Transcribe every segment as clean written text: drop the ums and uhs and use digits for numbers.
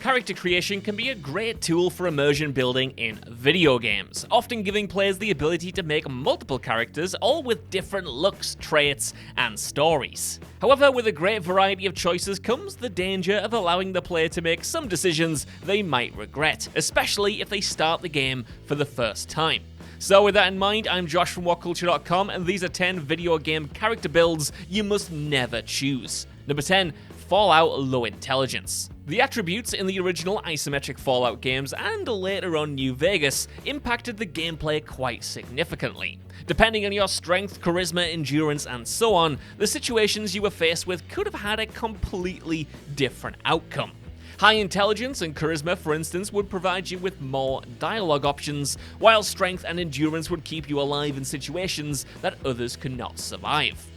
Character creation can be a great tool for immersion building in video games, often giving players the ability to make multiple characters, all with different looks, traits, and stories. However, with a great variety of choices comes the danger of allowing the player to make some decisions they might regret, especially if they start the game for the first time. So with that in mind, I'm Josh from WhatCulture.com, and these are 10 video game character builds you must never choose. Number 10. Fallout Low Intelligence. The attributes in the original isometric Fallout games and later on New Vegas impacted the gameplay quite significantly. Depending on your strength, charisma, endurance, and so on, the situations you were faced with could have had a completely different outcome. High intelligence and charisma, for instance, would provide you with more dialogue options, while strength and endurance would keep you alive in situations that others could not survive.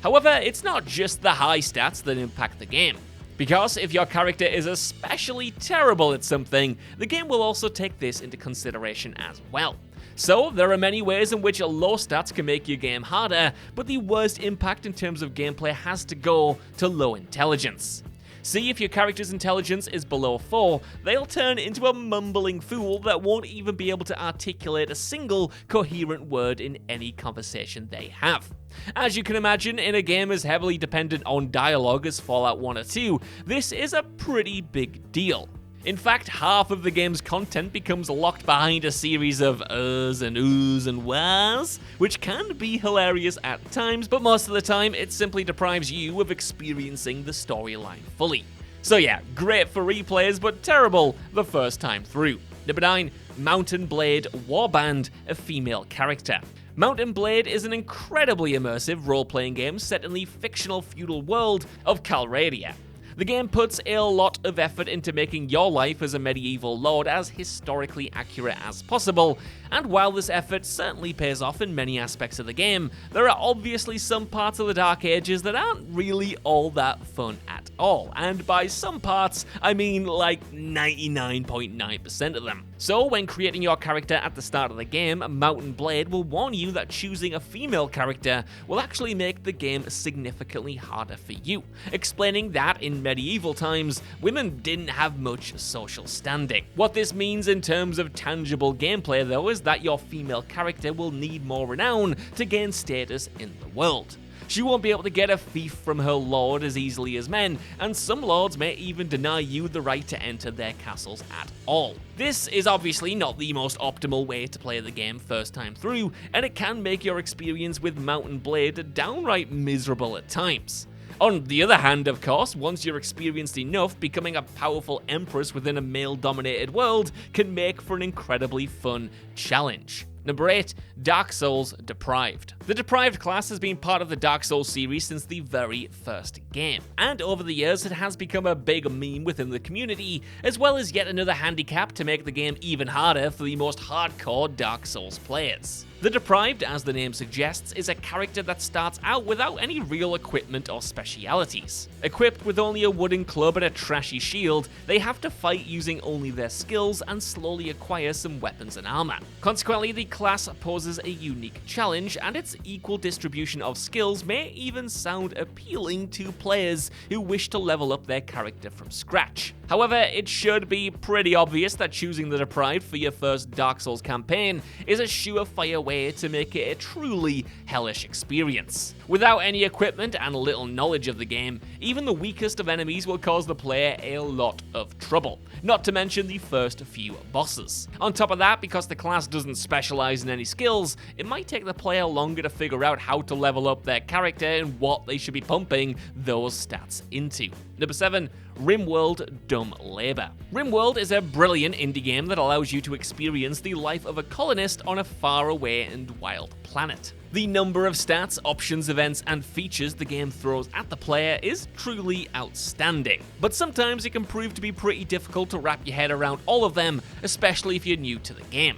However, it's not just the high stats that impact the game, because if your character is especially terrible at something, the game will also take this into consideration as well. So, there are many ways in which low stats can make your game harder, but the worst impact in terms of gameplay has to go to low intelligence. See, if your character's intelligence is below 4, they'll turn into a mumbling fool that won't even be able to articulate a single coherent word in any conversation they have. As you can imagine, in a game as heavily dependent on dialogue as Fallout 1 or 2, this is a pretty big deal. In fact, half of the game's content becomes locked behind a series of uhs and oohs and wahs, which can be hilarious at times, but most of the time it simply deprives you of experiencing the storyline fully. So yeah, great for replays, but terrible the first time through. Number 9. Mountain Blade WARBAND, a female character. Mountain Blade is an incredibly immersive role-playing game set in the fictional feudal world of Calradia. The game puts a lot of effort into making your life as a medieval lord as historically accurate as possible, and while this effort certainly pays off in many aspects of the game, there are obviously some parts of the Dark Ages that aren't really all that fun at all, and by some parts, I mean like 99.9% of them. So when creating your character at the start of the game, Mountain Blade will warn you that choosing a female character will actually make the game significantly harder for you, explaining that in medieval times, women didn't have much social standing. What this means in terms of tangible gameplay though is that your female character will need more renown to gain status in the world. She won't be able to get a fief from her lord as easily as men, and some lords may even deny you the right to enter their castles at all. This is obviously not the most optimal way to play the game first time through, and it can make your experience with Mountain Blade downright miserable at times. On the other hand, of course, once you're experienced enough, becoming a powerful empress within a male-dominated world can make for an incredibly fun challenge. Number 8. Dark Souls Deprived. The Deprived class has been part of the Dark Souls series since the very first game, and over the years it has become a big meme within the community, as well as yet another handicap to make the game even harder for the most hardcore Dark Souls players. The Deprived, as the name suggests, is a character that starts out without any real equipment or specialities. Equipped with only a wooden club and a trashy shield, they have to fight using only their skills and slowly acquire some weapons and armor. Consequently, the class poses a unique challenge, and its equal distribution of skills may even sound appealing to players who wish to level up their character from scratch. However, it should be pretty obvious that choosing the Deprived for your first Dark Souls campaign is a surefire way to make it a truly hellish experience. Without any equipment and little knowledge of the game, even the weakest of enemies will cause the player a lot of trouble, not to mention the first few bosses. On top of that, because the class doesn't specialize in any skills, it might take the player longer to figure out how to level up their character and what they should be pumping those stats into. Number 7. RIMWORLD Dumb Labor. RIMWORLD is a brilliant indie game that allows you to experience the life of a colonist on a faraway and wild planet. The number of stats, options, events, and features the game throws at the player is truly outstanding, but sometimes it can prove to be pretty difficult to wrap your head around all of them, especially if you're new to the game.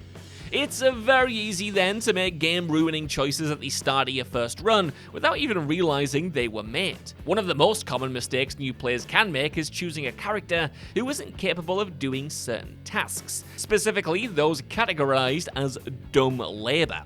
It's very easy then to make game-ruining choices at the start of your first run without even realizing they were made. One of the most common mistakes new players can make is choosing a character who isn't capable of doing certain tasks, specifically those categorized as dumb labor.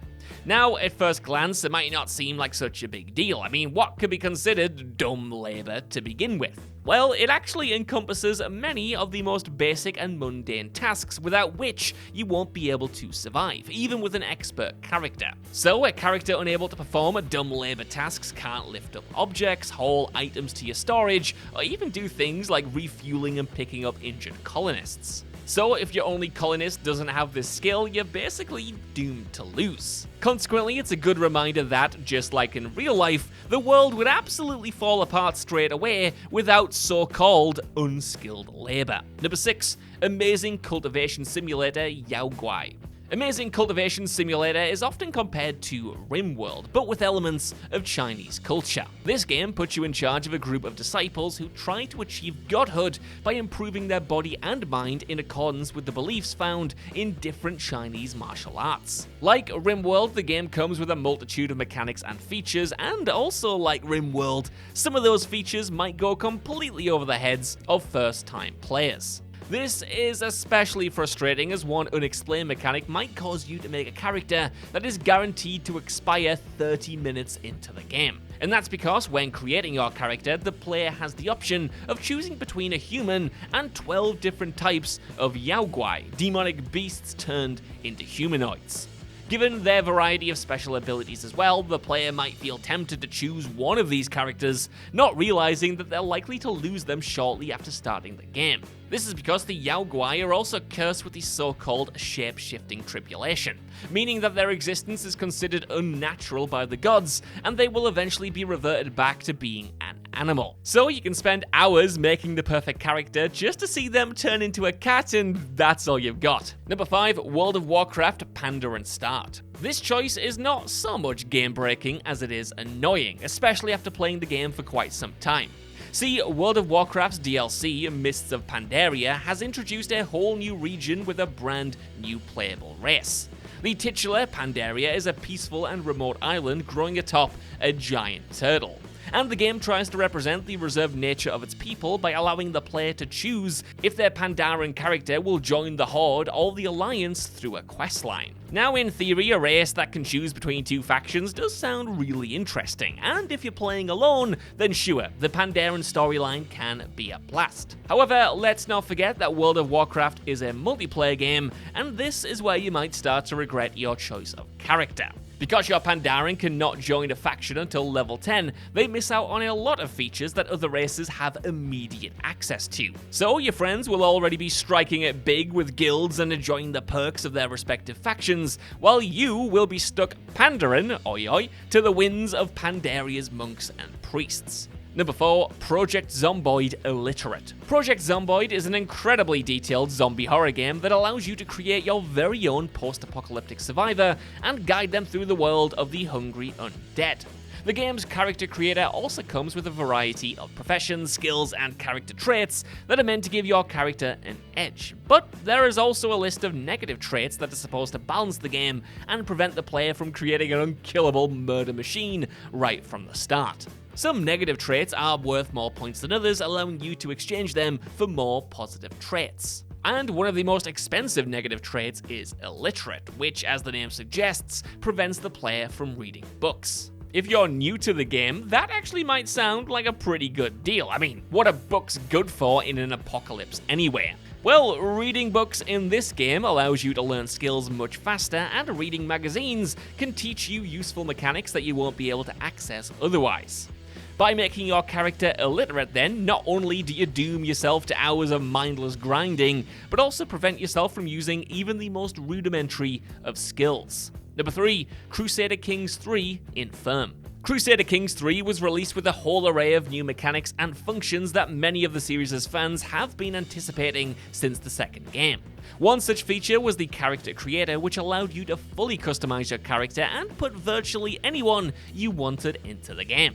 Now, at first glance, it might not seem like such a big deal. I mean, what could be considered dumb labor to begin with? Well, it actually encompasses many of the most basic and mundane tasks without which you won't be able to survive, even with an expert character. So, a character unable to perform dumb labor tasks can't lift up objects, haul items to your storage, or even do things like refueling and picking up injured colonists. So if your only colonist doesn't have this skill, you're basically doomed to lose. Consequently, it's a good reminder that, just like in real life, the world would absolutely fall apart straight away without so-called unskilled labor. Number 6, Amazing Cultivation Simulator Yaoguai. Amazing Cultivation Simulator is often compared to RIMWORLD, but with elements of Chinese culture. This game puts you in charge of a group of disciples who try to achieve godhood by improving their body and mind in accordance with the beliefs found in different Chinese martial arts. Like RIMWORLD, the game comes with a multitude of mechanics and features, and also like RIMWORLD, some of those features might go completely over the heads of first-time players. This is especially frustrating as one unexplained mechanic might cause you to make a character that is guaranteed to expire 30 minutes into the game. And that's because when creating your character, the player has the option of choosing between a human and 12 different types of Yaoguai, demonic beasts turned into humanoids. Given their variety of special abilities as well, the player might feel tempted to choose one of these characters, not realizing that they're likely to lose them shortly after starting the game. This is because the Yaoguai are also cursed with the so-called shape-shifting tribulation, meaning that their existence is considered unnatural by the gods, and they will eventually be reverted back to being an animal. So you can spend hours making the perfect character just to see them turn into a cat, and that's all you've got. Number 5, World of Warcraft PANDAREN Start. This choice is not so much game-breaking as it is annoying, especially after playing the game for quite some time. See, World of Warcraft's DLC, Mists of Pandaria, has introduced a whole new region with a brand new playable race. The titular Pandaria is a peaceful and remote island growing atop a giant turtle. And the game tries to represent the reserved nature of its people by allowing the player to choose if their Pandaren character will join the Horde or the Alliance through a questline. Now, in theory, a race that can choose between two factions does sound really interesting, and if you're playing alone, then sure, the Pandaren storyline can be a blast. However, let's not forget that World of Warcraft is a multiplayer game, and this is where you might start to regret your choice of character. Because your Pandaren cannot join a faction until level 10, they miss out on a lot of features that other races have immediate access to. So your friends will already be striking it big with guilds and enjoying the perks of their respective factions, while you will be stuck Pandaren, oi oi, to the winds of Pandaria's monks and priests. Number 4, Project Zomboid Illiterate. Project Zomboid is an incredibly detailed zombie horror game that allows you to create your very own post-apocalyptic survivor and guide them through the world of the hungry undead. The game's character creator also comes with a variety of professions, skills, and character traits that are meant to give your character an edge. But there is also a list of negative traits that are supposed to balance the game and prevent the player from creating an unkillable murder machine right from the start. Some negative traits are worth more points than others, allowing you to exchange them for more positive traits. And one of the most expensive negative traits is illiterate, which, as the name suggests, prevents the player from reading books. If you're new to the game, that actually might sound like a pretty good deal. I mean, what are books good for in an apocalypse anyway? Well, reading books in this game allows you to learn skills much faster, and reading magazines can teach you useful mechanics that you won't be able to access otherwise. By making your character illiterate then, not only do you doom yourself to hours of mindless grinding, but also prevent yourself from using even the most rudimentary of skills. Number 3, Crusader Kings 3 Infirm. Crusader Kings 3 was released with a whole array of new mechanics and functions that many of the series' fans have been anticipating since the second game. One such feature was the character creator, which allowed you to fully customize your character and put virtually anyone you wanted into the game.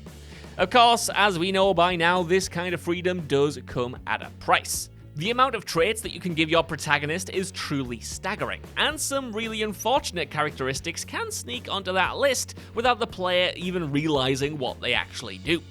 Of course, as we know by now, this kind of freedom does come at a price. The amount of traits that you can give your protagonist is truly staggering, and some really unfortunate characteristics can sneak onto that list without the player even realizing what they actually do.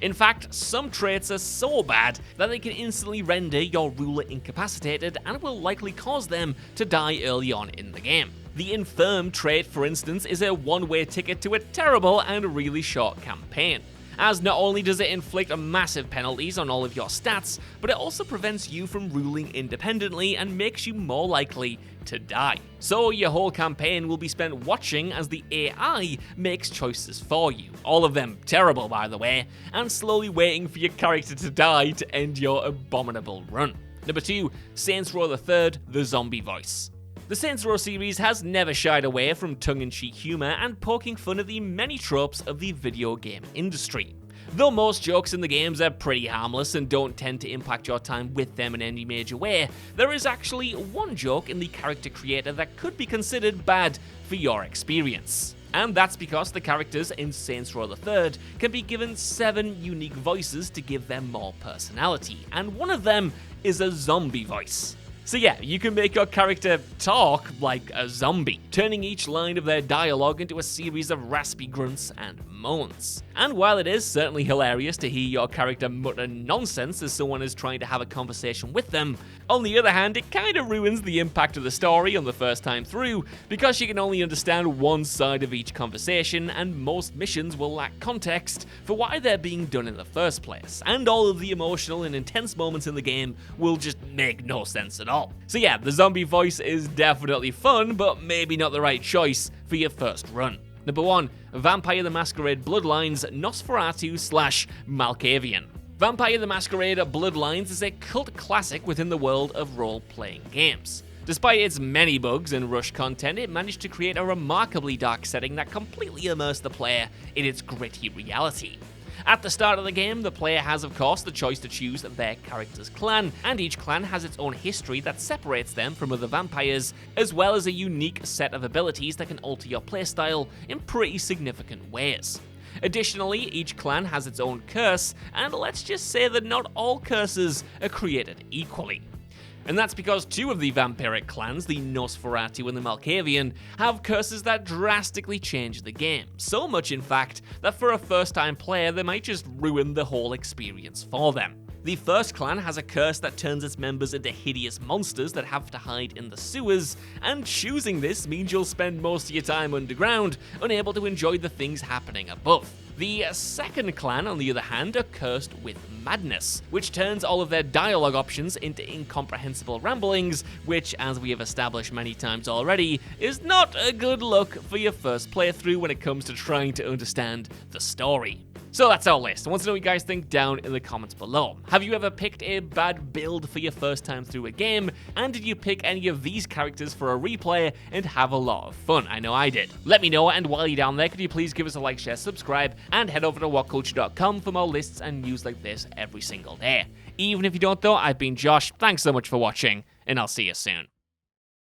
In fact, some traits are so bad that they can instantly render your ruler incapacitated and will likely cause them to die early on in the game. The Infirm trait, for instance, is a one-way ticket to a terrible and really short campaign, as not only does it inflict massive penalties on all of your stats, but it also prevents you from ruling independently and makes you more likely to die. So your whole campaign will be spent watching as the AI makes choices for you, all of them terrible by the way, and slowly waiting for your character to die to end your abominable run. Number 2, Saints Row III, the zombie voice. The Saints Row series has never shied away from tongue-in-cheek humour and poking fun at the many tropes of the video game industry. Though most jokes in the games are pretty harmless and don't tend to impact your time with them in any major way, there is actually one joke in the character creator that could be considered bad for your experience. And that's because the characters in Saints Row III can be given 7 unique voices to give them more personality, and one of them is a zombie voice. So yeah, you can make your character talk like a zombie, turning each line of their dialogue into a series of raspy grunts and moans. And while it is certainly hilarious to hear your character mutter nonsense as someone is trying to have a conversation with them, on the other hand, it kinda ruins the impact of the story on the first time through, because you can only understand one side of each conversation, and most missions will lack context for why they're being done in the first place, and all of the emotional and intense moments in the game will just make no sense at all. So yeah, the zombie voice is definitely fun, but maybe not the right choice for your first run. Number 1, Vampire the Masquerade Bloodlines Nosferatu/Malkavian. Vampire the Masquerade Bloodlines is a cult classic within the world of role-playing games. Despite its many bugs and rushed content, it managed to create a remarkably dark setting that completely immersed the player in its gritty reality. At the start of the game, the player has of course the choice to choose their character's clan, and each clan has its own history that separates them from other vampires, as well as a unique set of abilities that can alter your playstyle in pretty significant ways. Additionally, each clan has its own curse, and let's just say that not all curses are created equally. And that's because 2 of the vampiric clans, the Nosferatu and the Malkavian, have curses that drastically change the game. So much, in fact, that for a first-time player, they might just ruin the whole experience for them. The first clan has a curse that turns its members into hideous monsters that have to hide in the sewers, and choosing this means you'll spend most of your time underground, unable to enjoy the things happening above. The second clan, on the other hand, are cursed with madness, which turns all of their dialogue options into incomprehensible ramblings, which, as we have established many times already, is not a good look for your first playthrough when it comes to trying to understand the story. So that's our list. I want to know what you guys think down in the comments below. Have you ever picked a bad build for your first time through a game? And did you pick any of these characters for a replay and have a lot of fun? I know I did. Let me know, and while you're down there, could you please give us a like, share, subscribe, and head over to WhatCulture.com for more lists and news like this every single day. Even if you don't though, I've been Josh. Thanks so much for watching, and I'll see you soon.